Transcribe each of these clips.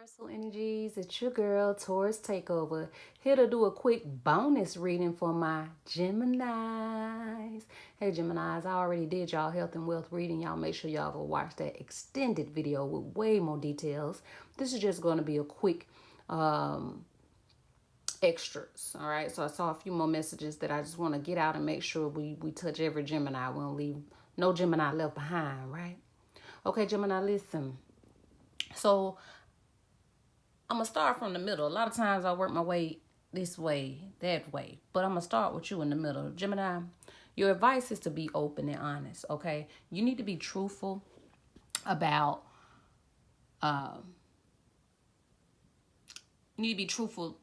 Universal Energies, it's your girl, Taurus Takeover, here to do a quick bonus reading for my Geminis. Hey Geminis, I already did y'all health and wealth reading. Y'all make sure y'all go watch that extended video with way more details. This is just going to be a quick extras. All right, so I saw a few more messages that I just want to get out and make sure we touch every Gemini. We don't leave no Gemini left behind, right? Okay, Gemini, listen. So I'm going to start from the middle. A lot of times I work my way this way, that way. But I'm going to start with you in the middle. Gemini, your advice is to be open and honest, okay? You need to be truthful about, you need to be truthful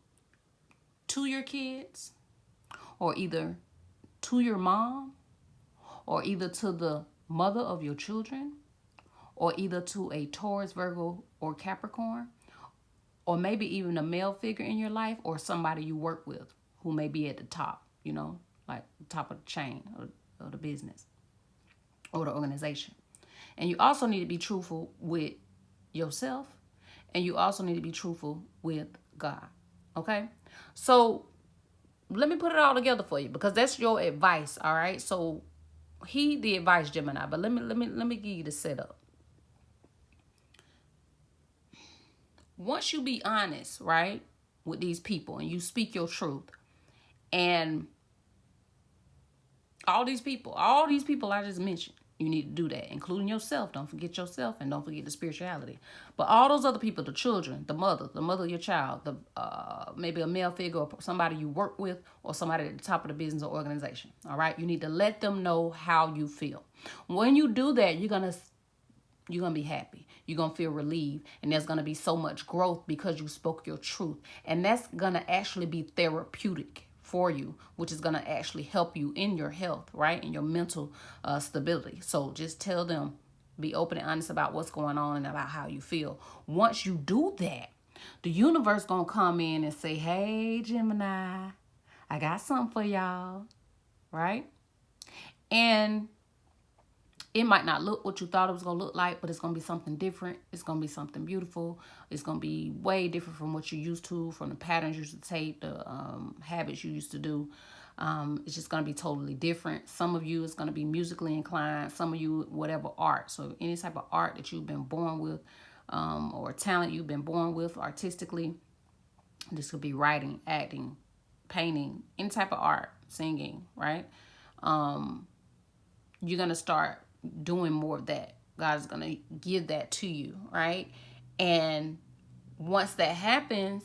to your kids, or either to your mom, or either to the mother of your children, or either to a Taurus, Virgo, or Capricorn, or maybe even a male figure in your life, or somebody you work with who may be at the top, like the top of the chain or the business or the organization. And you also need to be truthful with yourself, and you also need to be truthful with God. Okay? So let me put it all together for you, because that's your advice, all right? So heed the advice, Gemini, but let me give you the setup. Once you be honest, right, with these people, and you speak your truth, and all these people I just mentioned, you need to do that, including yourself. Don't forget yourself, and don't forget the spirituality. But all those other people, the children, the mother of your child, the maybe a male figure, or somebody you work with, or somebody at the top of the business or organization, all right? You need to let them know how you feel. When you do that, you're going to be happy. You're going to feel relieved. And there's going to be so much growth because you spoke your truth. And that's going to actually be therapeutic for you, which is going to actually help you in your health, right? In your mental stability. So just tell them, be open and honest about what's going on and about how you feel. Once you do that, the universe going to come in and say, hey, Gemini, I got something for y'all, right? And it might not look what you thought it was going to look like, but it's going to be something different. It's going to be something beautiful. It's going to be way different from what you're used to, from the patterns you used to take, the habits you used to do. It's just going to be totally different. Some of you is going to be musically inclined. Some of you, whatever art. So any type of art that you've been born with, or talent you've been born with artistically. This could be writing, acting, painting, any type of art, singing, right? You're going to start doing more of that. God is going to give that to you, right? And once that happens,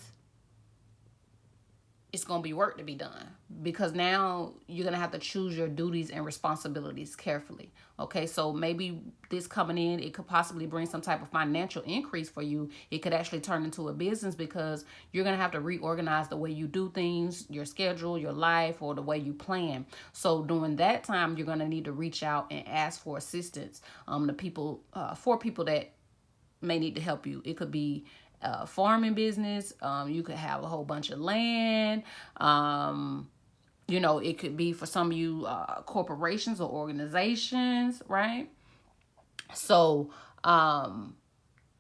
it's going to be work to be done, because now you're going to have to choose your duties and responsibilities carefully. Okay, so maybe this coming in, it could possibly bring some type of financial increase for you. It could actually turn into a business, because you're going to have to reorganize the way you do things, your schedule, your life, or the way you plan. So during that time, you're going to need to reach out and ask for assistance for people that may need to help you. It could be farming business. You could have a whole bunch of land. It could be for some of you corporations or organizations, right? So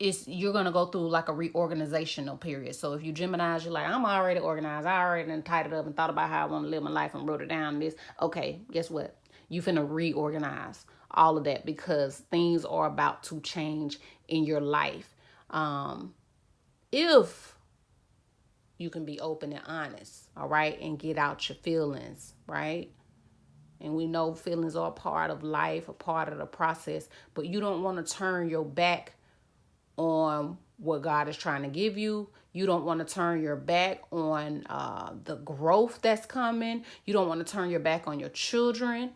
you're gonna go through like a reorganizational period. So if you Geminis, you're like, I'm already organized. I already done tied it up and thought about how I want to live my life and wrote it down. Okay, guess what? You finna reorganize all of that, because things are about to change in your life. If you can be open and honest, all right, and get out your feelings, right? And we know feelings are a part of life, a part of the process, but you don't want to turn your back on what God is trying to give you. You don't want to turn your back on the growth that's coming. You don't want to turn your back on your children.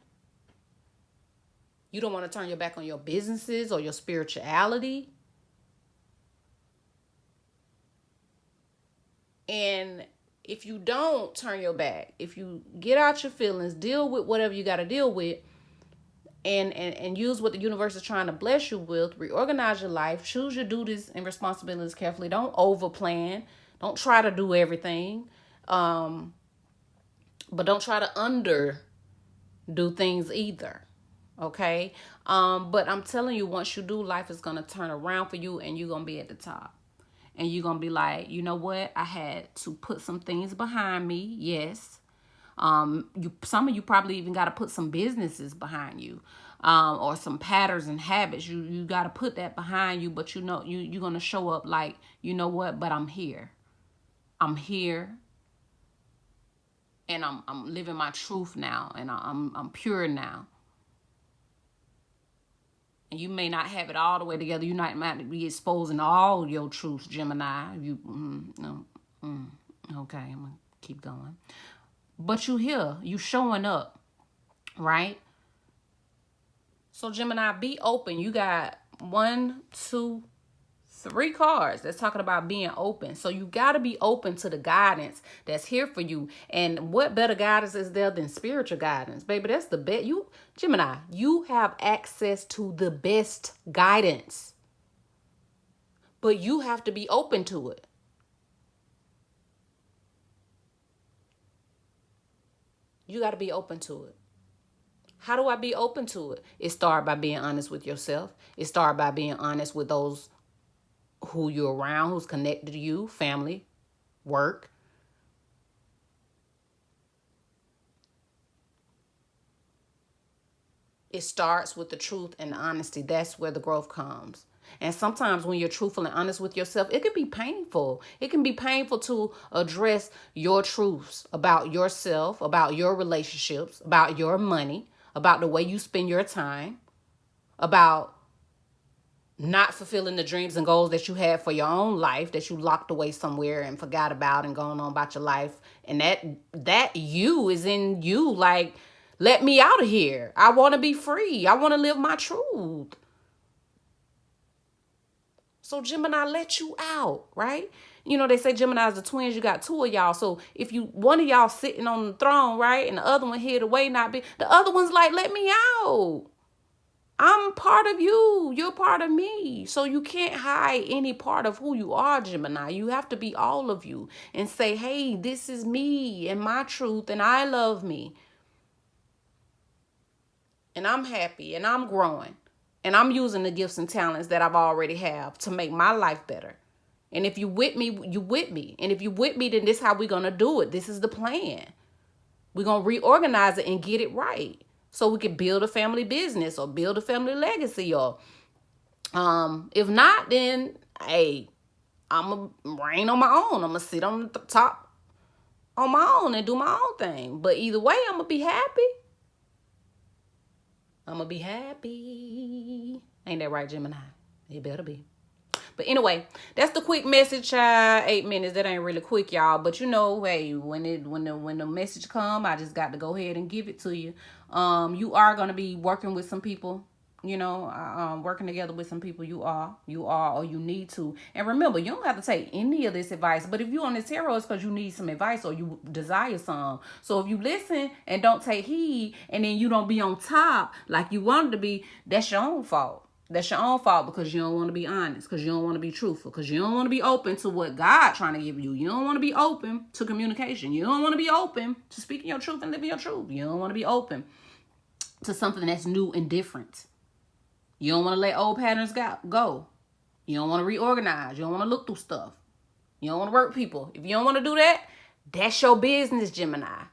You don't want to turn your back on your businesses or your spirituality. And if you don't turn your back, if you get out your feelings, deal with whatever you got to deal with, and use what the universe is trying to bless you with, reorganize your life, choose your duties and responsibilities carefully. Don't over plan. Don't try to do everything. But don't try to under do things either. Okay? But I'm telling you, once you do, life is going to turn around for you, and you're going to be at the top. And you're going to be like, you know what? I had to put some things behind me. Yes. Some of you probably even got to put some businesses behind you, or some patterns and habits. You got to put that behind you, but you know, you're going to show up like, you know what? But I'm here. I'm here. And I'm living my truth now. And I'm pure now. And you may not have it all the way together. You might be exposing all your truths, Gemini. Okay, I'm going to keep going. But you here. You showing up. Right? So, Gemini, be open. You got 1, 2, 3 cards that's talking about being open. So you got to be open to the guidance that's here for you. And what better guidance is there than spiritual guidance? Baby, that's the best. Gemini, you have access to the best guidance. But you have to be open to it. You got to be open to it. How do I be open to it? It starts by being honest with yourself. It starts by being honest with those who you're around, who's connected to you, family, work. It starts with the truth and the honesty. That's where the growth comes. And sometimes when you're truthful and honest with yourself, it can be painful. It can be painful to address your truths about yourself, about your relationships, about your money, about the way you spend your time, about not fulfilling the dreams and goals that you had for your own life that you locked away somewhere and forgot about and going on about your life. And that you is in you. Like, let me out of here. I want to be free. I want to live my truth. So Gemini, let you out, right? You know, they say Gemini's the twins. You got 2 of y'all. So if one of y'all sitting on the throne, right, and the other one hid away, the other one's like, let me out. I'm part of you. You're part of me. So you can't hide any part of who you are, Gemini. You have to be all of you and say, hey, this is me and my truth, and I love me. And I'm happy, and I'm growing. And I'm using the gifts and talents that I've already have to make my life better. And if you with me, you with me. And if you with me, then this is how we're going to do it. This is the plan. We're going to reorganize it and get it right. So we can build a family business or build a family legacy. Or if not, then, hey, I'm going to reign on my own. I'm going to sit on the top on my own and do my own thing. But either way, I'm going to be happy. I'm going to be happy. Ain't that right, Gemini? It better be. But anyway, that's the quick message. 8 minutes. That ain't really quick, y'all. But you know, hey, when the message come, I just got to go ahead and give it to you. You are going to be working with some people. You know, working together with some people. You are, or you need to. And remember, you don't have to take any of this advice. But if you're on this tarot, it's because you need some advice or you desire some. So if you listen and don't take heed, and then you don't be on top like you wanted to be, that's your own fault. That's your own fault because you don't want to be honest, because you don't want to be truthful, because you don't want to be open to what God trying to give you. You don't want to be open to communication. You don't want to be open to speaking your truth and living your truth. You don't want to be open to something that's new and different. You don't want to let old patterns go. You don't want to reorganize. You don't want to look through stuff. You don't want to work with people. If you don't want to do that, that's your business, Gemini.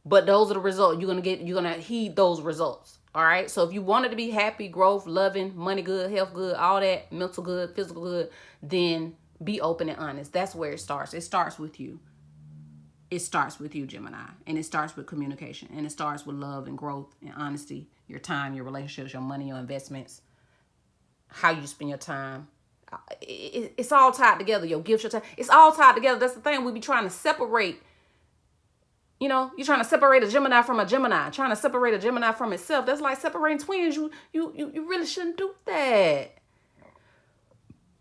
But those are the results. You're going to heed those results. All right. So if you wanted to be happy, growth, loving, money good, health good, all that, mental good, physical good, then be open and honest. That's where it starts. It starts with you. It starts with you, Gemini. And it starts with communication. And it starts with love and growth and honesty, your time, your relationships, your money, your investments, how you spend your time. It's all tied together. Your gifts, your time. It's all tied together. That's the thing. We be trying to separate. You know, you're trying to separate a Gemini from a Gemini, trying to separate a Gemini from itself. That's like separating twins. You really shouldn't do that.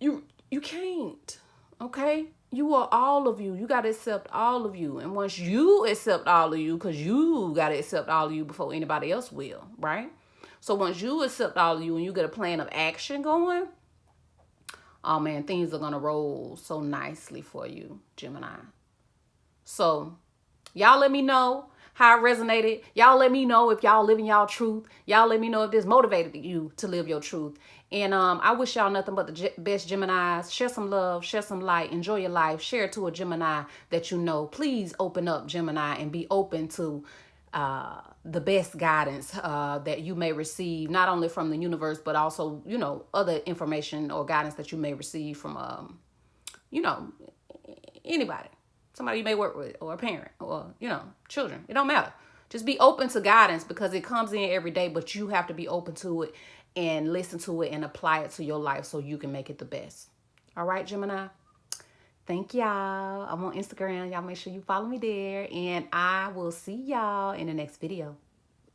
You can't. Okay? You are all of you. You got to accept all of you. And once you accept all of you, because you got to accept all of you before anybody else will, right? So once you accept all of you and you get a plan of action going, oh man, things are going to roll so nicely for you, Gemini. So y'all let me know how it resonated. Y'all let me know if y'all living y'all truth. Y'all let me know if this motivated you to live your truth. And I wish y'all nothing but the best, Geminis. Share some love, share some light, enjoy your life. Share it to a Gemini that you know. Please open up, Gemini, and be open to the best guidance that you may receive, not only from the universe, but also, you know, other information or guidance that you may receive from, you know, anybody. Somebody you may work with, or a parent, or, you know, children. It don't matter. Just be open to guidance, because it comes in every day, but you have to be open to it and listen to it and apply it to your life so you can make it the best. All right, Gemini? Thank y'all. I'm on Instagram. Y'all make sure you follow me there. And I will see y'all in the next video.